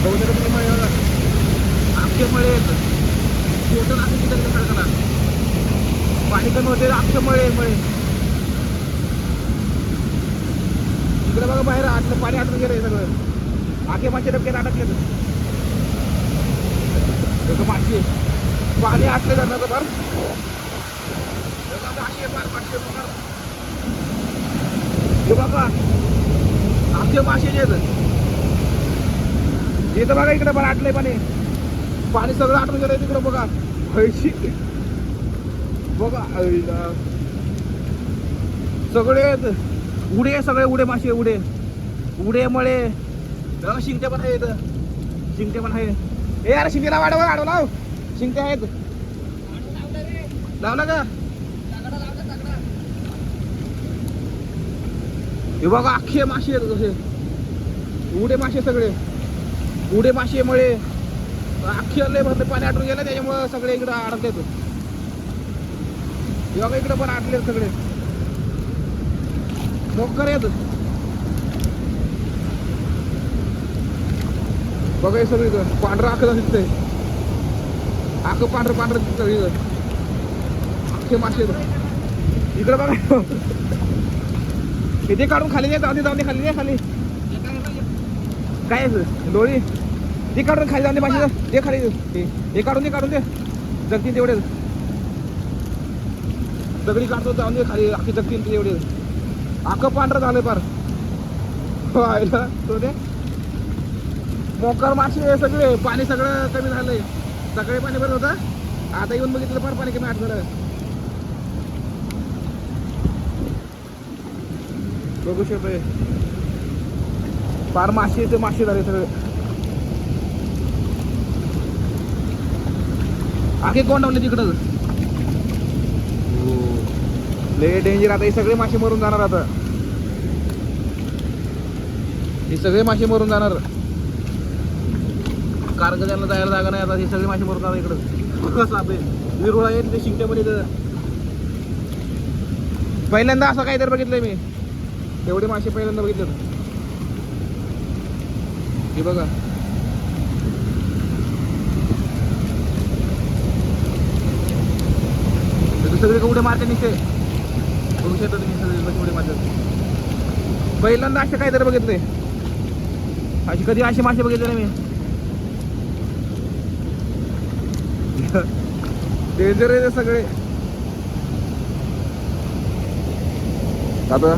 बघू शकता तुम्ही मळे बघा. अख्खे मळे आहेत. टोटल असे तिकडे सडकला पाणी कमी होते. अख्खे मळे मळे इकडे बघा. बाहेर आटलं पाणी आटून गेलंय सगळं. आखे मासे डबक्यात अडकले. मासे पाणी आटले जाणार फार. हे बाबा आखे मासे जे आहेत इथं बघा. इकडे पण आटलंय पाणी. पाणी सगळं आटून गेलंय तिकडं बघा. पैशी बघा सगळे उडे. सगळे उडे मासे. उडे उडे मळे. शिंगटे पण आहेत. शिंगटे पण आहे. ए यार शिंगेला वाढव लाव. शिंगटे आहेत. लावला का? हे बघा अख्खे मासे आहेत कसे. उडे मासे सगळे. उडे मासे मळे अख्खे लय भरले. पाणी आटून गेलं त्याच्यामुळे सगळे इकडं अडकले. हे बघा इकडे पण आटले सगळे. मोकर आहेत बघा. हे सगळीकडं पांढरं आखं दिसतंय. आखं पांढरं दिसतं सगळीकडं. अख्खे मासे इकडं बघा. इथे काढून खाली जाऊन दे खाली खाली. काय लोळी ती काढून खाली जाऊन दे मासे. ते खाली हे काढून दे जगतील तेवढे. दगडी काढतो जाऊन दे खाली. अख्खी जगतील तेवढे. अख्खं पांढरं झालं पार. व्हायला तो दे. मोकर मासे सगळे. पाणी सगळं कमी झालंय. सगळे पाणी भरत होतं. आता येऊन बघितलं फार पाणी कमी आठ झालं. बघू शकतोय फार मासे झाले सगळे. आगे कोण लावले तिकडं. लय डेंजर. आता हे सगळे मासे मरून जाणार. आता हे सगळे मासे मरून जाणार. कारगजाला जायला जागा नाही. आता हे सगळे मासे मरून जाणार इकडं. कसं आपले विरुळा आहेत ते शिंगट्यामध्ये. पहिल्यांदा असं काहीतरी बघितलंय मी. एवढे मासे पहिल्यांदा बघितले. हे बघा सगळे उड्या मारते निघते. बघू शकता तुम्ही सगळे उड्या मारतात. पहिल्यांदा असे काहीतरी बघितले. अशी कधी असे मासे बघितले नाही मी. डेंजर आहे सगळे. आता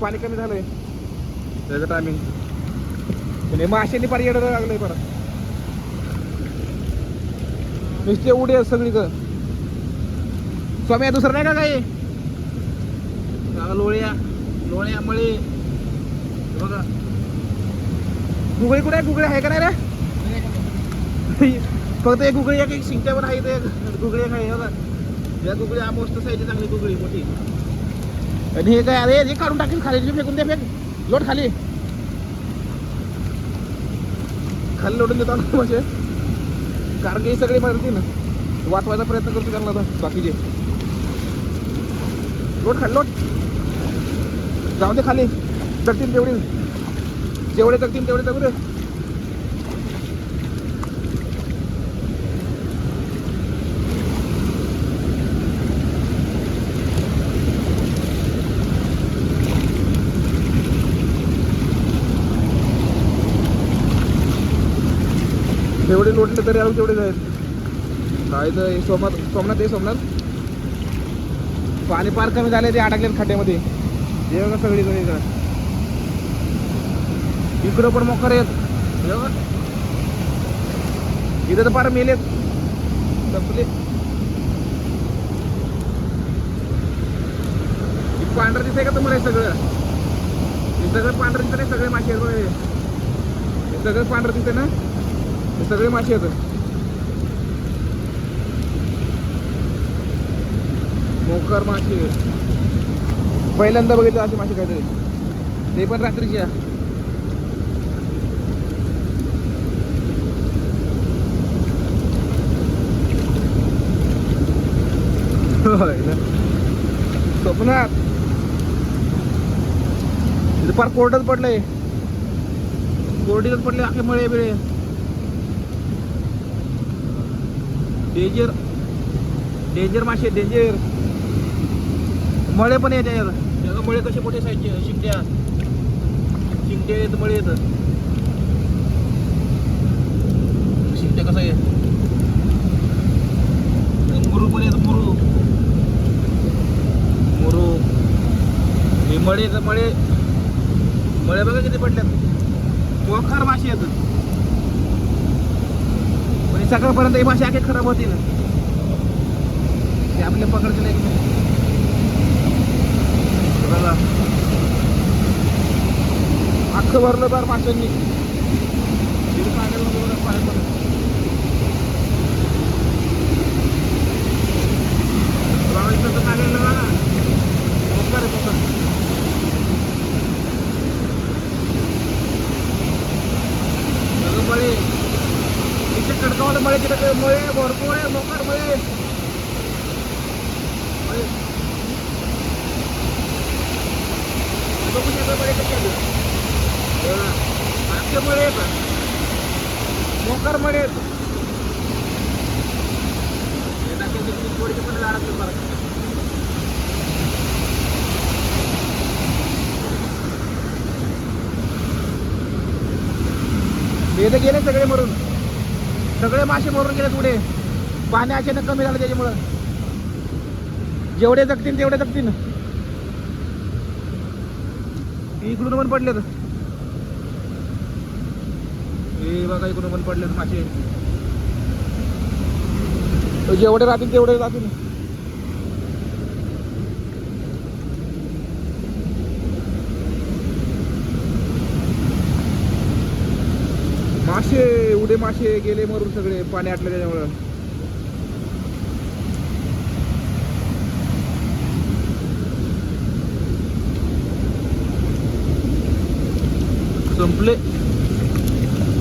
पाणी कमी झालंय त्याचं टायमिंग. पण हे माशांनी पार येडायला लागलंय परत. नुसते उडे आहेत सगळीकडं. स्वामी दुसरं नाही का काही. लोळ्या मळे बघा. गुगळी कुठे आहे? गुगळी आहे का नाही रे? फक्त एक गुगळी एक शिंगट्यावर आहे. ते गुगळी काय बघा. या गुगळी मोस्ट साईजची चांगली गुगळी मोठी. आणि हे काय अरे हे काढून टाकेल खाली. फेकून दे. फेक लोट खाली. खाली लोटून देतो म्हणजे. कारण की सगळी मारतील ना. वाचवायचा प्रयत्न करतो त्यांना आता बाकीचे. लोट खाली लोट. जाऊ दे खाली. जगतील तेवढे. जेवढे जगतील तेवढे जगू दे. जेवढे लोटले तरी अजून तेवढेच आहेत. काय तर सोमनाथ पाणी पार कमी झाले. ते अडकले खड्ड्यामध्ये. हे बघा सगळीकडे इकडं पण मोकर आहेत. इथं तर पार मेलेत संपले. पांढरं दिसतंय का तुम्हाला? हे सगळं पांढरं दिसत नाही. सगळे मासे आहेत बघा. हे सगळं पांढरं दिसतंय ना. हे सगळे मासे आहेत. मोकर मासे पहिल्यांदा बघितलं असे मासे काहीतरी. ते पण रात्रीच्या. स्वप्नात पार पोर्टच पडलंय. बोर्डीतच पडले अखे मळे बिळे. डेंजर डेंजर मासे डेंजर. मळे पण येते याला. मळे कसे मोठे साईजचे शिंगट्या शिंगट्या येत मळे येत. शिंगट्या कसं आहे मुरू पण येत मुरू मुरू. हे मळे येत मळे. मळे बघा किती पडल्यात. मोकार मासे येतात. म्हणजे सकाळपर्यंत ही मासे आखे खराब होतील. ते आपल्या पकडतील एक बघा अख्खं भरलं बार माशांनी. पाणी पडलं. मळे तिथे खडकावाला मळे तिथे मळे भरपूर आहे. मोकार मळे बघू शकता मळे कसे आजचे मळे येतात. मोकार मळे आहेत. थोडीशी पण झाडात बरं. हे तर गेले सगळे मरून. सगळे मासे मरून गेले पुढे. पाणी अचानक कमी झालं त्याच्यामुळं. जेवढे जगतील तेवढे जगतील. इकडून पण पडलेत. हे बघा इकडून पण पडलेत मासे. जेवढे राहतील तेवढे राहतील. मासे उडे मासे गेले मरून सगळे. पाणी आटलं त्याच्यामुळं. संपले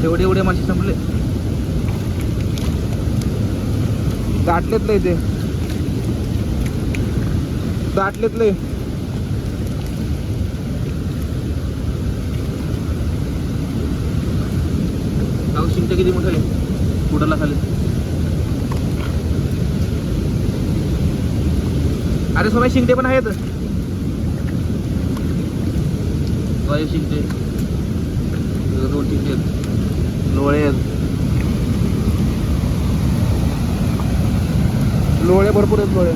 एवढे एवढे मासे संपले. दाटलेत लय ते. दाटलेत लय. शिंगटे किती मोठे पुढला खाली. अरे सोबत शिंगटे पण आहेत. शिंगटे 2 शिंगटे आहेत. लोळे आहेत. लोळे भरपूर आहेत. लोळे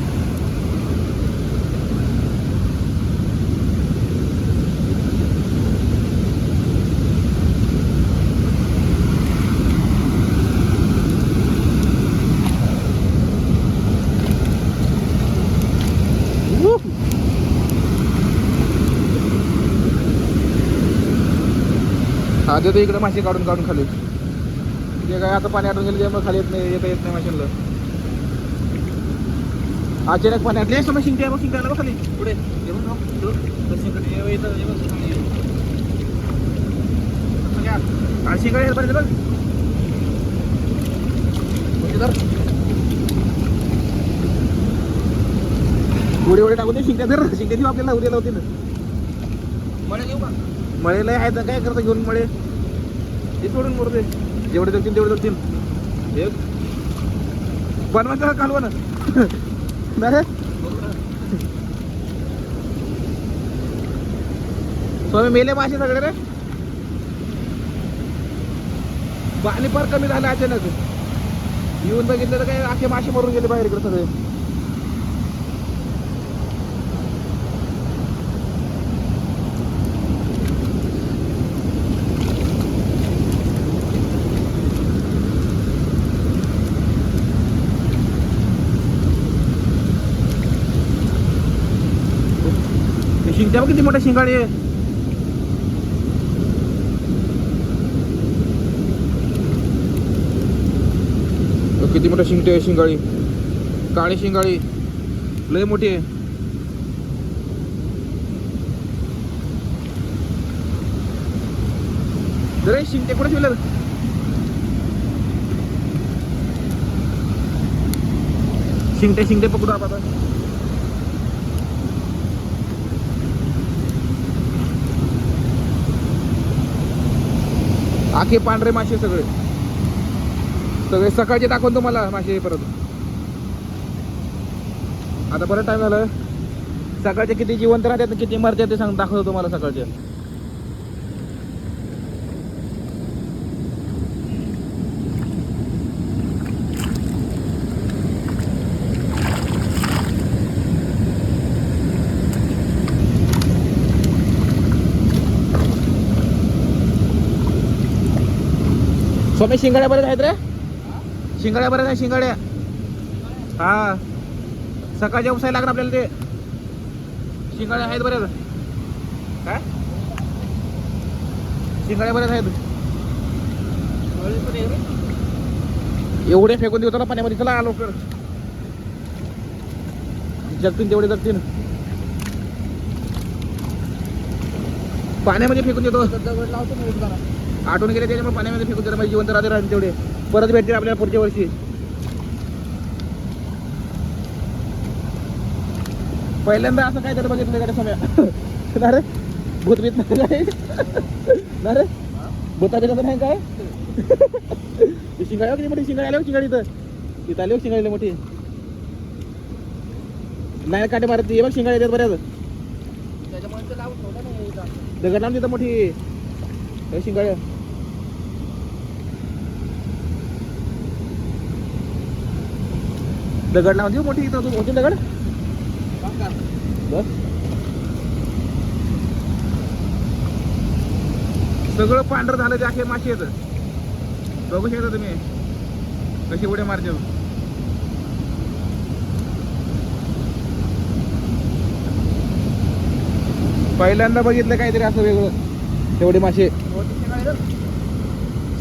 हा देतो इकडे मासे काढून काढून खाली. ते काय आता पाणी आटून गेलं त्यामुळे खाली येत नाही. येत नाही माशांना. अचानक पाणी आटले. समज शिंगटे आहे बघ. शिंगटे आला बघ खाली पुढे. शिंगडे पर्यंत बघ. उडे उडे टाकून दे. शिंगट्या धर. शिंगट्याची आपल्याला उद्याला होते ना. मळे घेऊ का? मळेला आहे तर काय करता घेऊन मळे. ते सोडून मरू दे. जेवढे जगतील तेवढे जगतील. एक बनवायचं कालवा ना. नाही स्वामी मेले मासे सगळे रे. पाणी फार कमी झालं अचानक. येऊन बघितलं तर काय आखे मासे मरून गेले बाहेर इकडे सगळे. शिंगट्या बघ किती मोठ्या शिंगाडी आहे. किती मोठ्या शिंगटे आहे. शिंगाळी काळी शिंगाळी लय मोठी आहे. जरा शिंगटे कुठे ठेवले. शिंगटे शिंगटे पकडू आपण. आखे पांढरे मासे सगळे सगळे सकाळचे दाखवून तुम्हाला मासे परत. आता बरं टाइम झालं. सकाळचे किती जिवंत राहतात किती मरतात ते सांग दाखवतो तुम्हाला सकाळचे. स्वामी शिंगाड्या बरेच आहेत रे. शिंगाड्या बरेच आहे शिंगाड्या. हा सकाळच्या उपसायला लागणार आपल्याला ते. शिंगाड्या आहेत बरेच. काय शिंगाड्या बरेच आहेत. एवढे फेकून देऊ ना पाण्यामध्ये. चला लवकर. जगतील तेवढे जगतील. पाण्यामध्ये फेकून देतो. आठवून गेले त्याच्यामुळे पाण्यामध्ये फेकून देतो. जिवंत राहते राहते तेवढे परत भेटतील आपल्याला पुढच्या वर्षी. पहिल्यांदा असं काय तर बघितलं गाड्या समय. ना रे भूतभीत नाही काय. ना रे भूताबीत नाही काय. शिंगाळ्या किती मोठी शिंगाळी आली. शिंगाडी इथं आली शिंगाळी मोठी. नाही काटे मारत ती बघ. शिंगाळी येतात बऱ्याच. दगड लावून तिथं मोठी शिंगाळ्या. दगड लावून देऊ मोठी इथं होती दगड. बस सगळं पांढरं झालं. ते अखे मासे येत बघू शकता तुम्ही कशी उड्या मारते. पहिल्यांदा बघितलं काहीतरी असं वेगळं. तेवढे मासे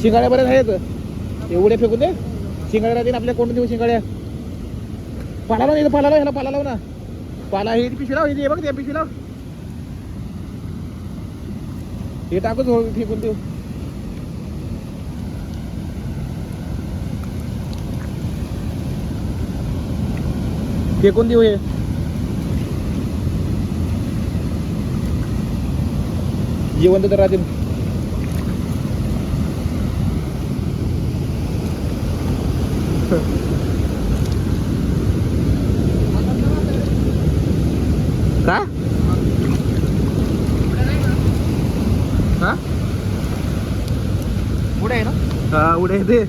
शिंगाड्या बऱ्याच आहेत. एवढे फेकून दे. शिंगाड्या राहतील आपल्या कोण देऊ. शिंगाड्या पाला लाव. पाला लाव. ह्याला पाला लाव ना. पाला हे पिशवी लाव. हे बघ ते पिशवी लाव. हे टाकूच फेकून देऊ. फेकून देऊ. हे जिवंत तर राहतील. काय हा उड्या आहे ना. हा उड्या येते.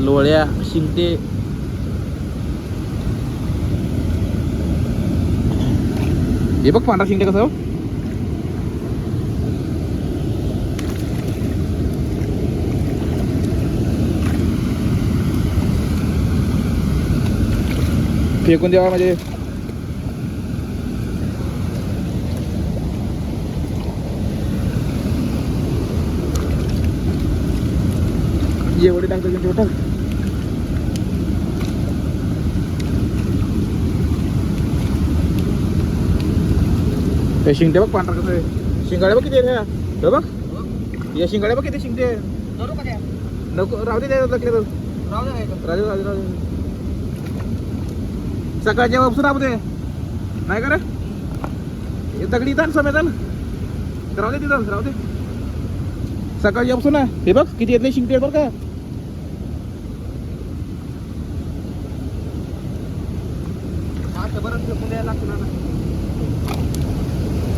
लोळ्या शिंगटे. हे बघ पांढरा शिंगटे कसं. फेकून द्यावा म्हणजे जेवढे टाकतो तेवढं टाक. ते शिंगटे बघ पांढरा कसं आहे. शिंगाडे बघ किती आहे. हे बघ या शिंगाडे बघ किती शिंगटे. नको राहू दे. राहू दे. राहू दे. सकाळच्या उपसून राहू दे. नाही का रे दगडी इथं समय चाल. राहू दे तिथं. राहू दे. सकाळची उपसून ना. हे बघ किती येत नाही शिंगटे बरं का.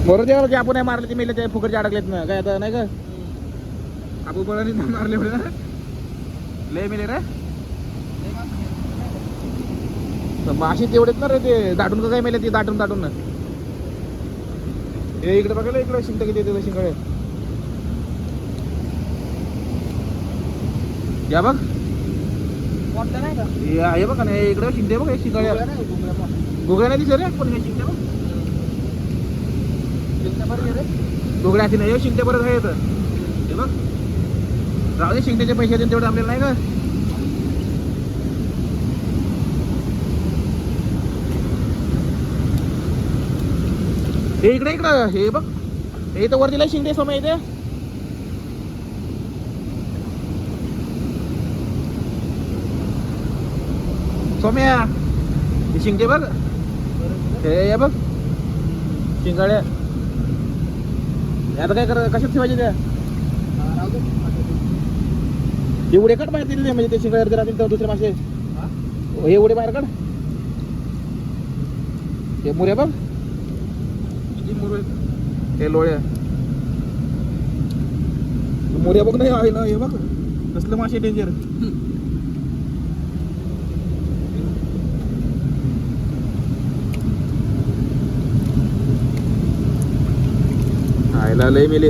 बरोबर द्यावं की आपण नाही मारले ते मेले ते फुकटचे अडकलेत ना. काय आता नाही का आपण बळानी मारले एवढे ना. लय मेले रे माशी तेवढेच ना रे. ते दाटून का काय मेले ते दाटून ना. हे इकडे बघायला इकडे शिंगटे किती येते शिंगडे. या बघ हे बघ ना. इकडे शिंगटे बघ. हे शिंगड्या गुगळ्या नाही दिसत रे. पण हे शिंगटे बघ. गुगळ्या असे नाही. शिंगटे बरं आहे. हे बघ राहू दे. शिंगट्याचे पैसे देऊन तेवढे आपल्याला नाही का. हे इकडे हे बघ. हे तर वर दिलाय शिंगटे समय इथे. सोम्या हे शिंगटे बघ. हे बघ शिंगाड्या. आता काय कर कशात ठेवायचे त्या हे उडे काढ बाहेर दिले म्हणजे ते शिंगाळे राहतील तर दुसरे मासे हे उडे बाहेर काढ हे मुऱ्या बघ हे लोळ्या मुऱ्या बघ नाही आहे ना हे बघ कसलं मासे डेंजर आयला लय मेले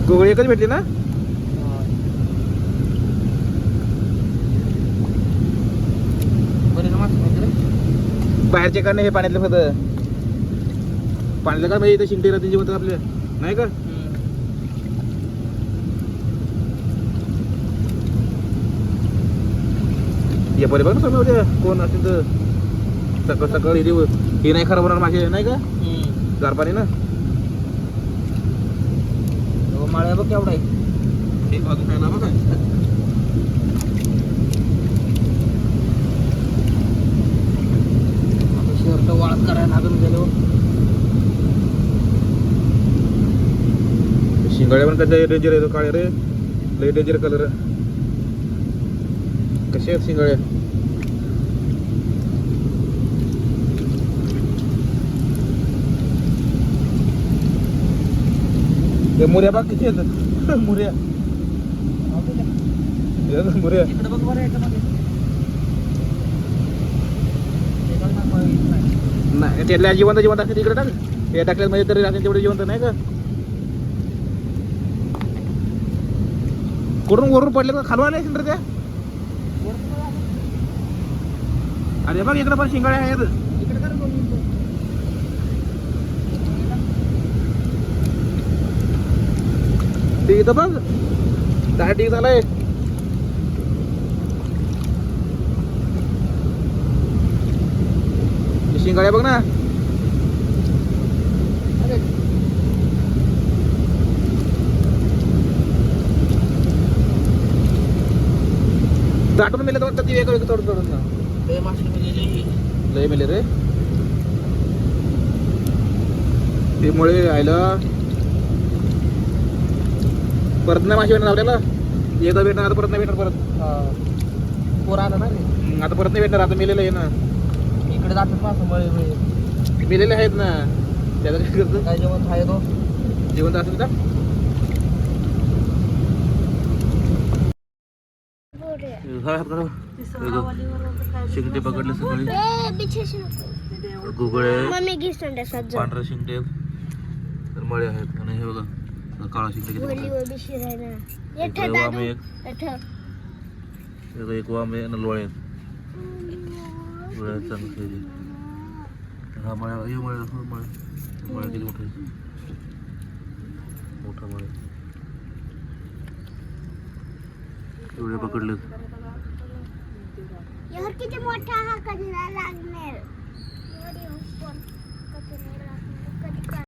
गोगळे एकच भेटली ना बाहेरचे का नाही हे पाण्यातले फक्त पाण्यातलं का म्हणजे इथे शिंगटे राहते जेवण आपले नाही का ये पहिले बघ ना समोर उद्या कोण असेल तर सकाळ सकाळ हे नाही खराब होणार मासे नाही का गार पाणी ना माळ्या बघ केवढा आहे खायला बघा शर्ट वाळत करायला लागून गेलो शिंगाड्या पण कशा डेंजर आहे तो काळे रे लय डेंजर कलर कसे आहेत शिंगाड्या ते मुऱ्या बाग किती आहेत मुऱ्या मुऱ्या नाही त्यातल्या जिवंत जिवंत असते तिकडे टाक हे टाकल्यात मध्ये तरी राहते तेवढे जिवंत नाही का कुठून वरून पडले का खालून आले असेल रे त्या अरे बघ इकडे पण शिंगाळे आहेत ते इथं बघ काय ठीक झालंय शिंगाड्या बघ ना दाटून मेले तर ती वेगळं तोडून तोडून ना लय मेले रे ते मुळे आयला परत नाही मासे भेटणार आपल्याला एकदा भेटणार आता परत नाही भेटणार परत पोर आला ना आता परत नाही भेटणार आता मेलेलं आहे ना इकडे जातात मासं मळे मेलेले आहेत ना त्याला काय करतो काय जेवण आहे तो जेवण असेल का शिंगटे पकडले सकाळी गुगळे पांढरे शिंगटे तर मळे आहेत आणि हे बघा काळा शिंगटे एक वामे आणि लोळे चांगले हा मळ्या हे मळ्या किती मोठा मोठा मळ्या एवढे पकडले किती मोठा हा कधी लागणार